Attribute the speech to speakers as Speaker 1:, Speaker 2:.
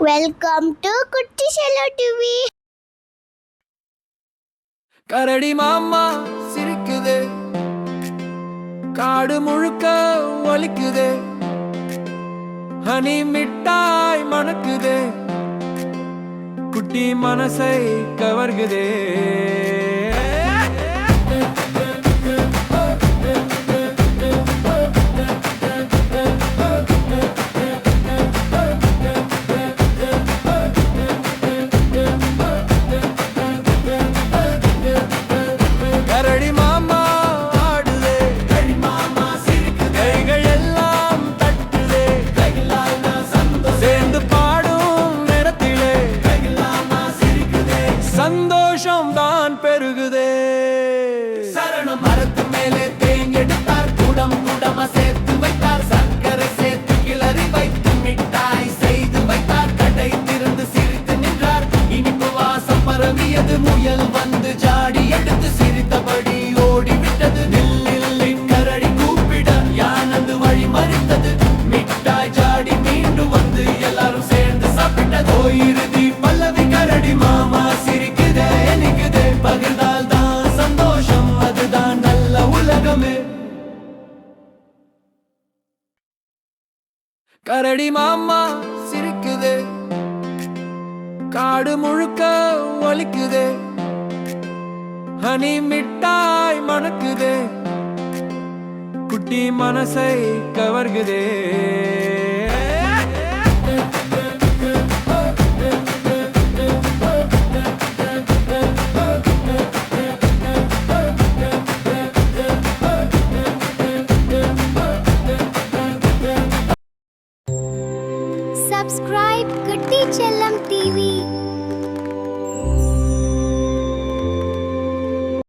Speaker 1: Welcome to குட்டி Cello TV.
Speaker 2: கரடி மாமா சிரிக்குது, காடு முழுக்க ஒலிக்குது, ஹனி மிட்டாய் மணக்குது, குட்டி மனசை கவர்குதே. கரடி மாமா ஆடுதே, கைகள் எல்லாம் தட்டுதே, சேர்ந்து பாடும் நேரத்திலே சந்தோஷம் தான் பெருகுதே.
Speaker 3: சரணம் மரத்து மேலே தேங்கெடுத்தார், குடம் குடமா சேர்த்து வைத்தார், சர்க்கரை சேர்த்து கிளறி வைத்து மிட்டாய் செய்து வைத்தார், கடை திறந்து சிரித்து நின்றார், இனிப்பு வாசம் பரவியது, முயல் வந்து ஜாடி எடுத்து சிரித்தபடி ஓடிவிட்டது. நில்லில் கரடி கூப்பிட யானது வழி மறித்தது, மிட்டாய் ஜாடி மீண்டும் வந்து எல்லாரும் சேர்ந்து சாப்பிட்டதோ. இறுதி பல்லவி கரடி மாமா சிரிக்குதே நிக்குதே, பகிர்ந்தால் தான் சந்தோஷம், அதுதான் நல்ல உலகமே.
Speaker 2: கரடி மாமா சிரிக்குது, காடு முழுக்க ஒலிக்குது, ஹனி மிட்டாய் மணக்குது, குட்டி மனசை கவர்குதே.
Speaker 1: Subscribe குட்டி செல்லம் டிவி.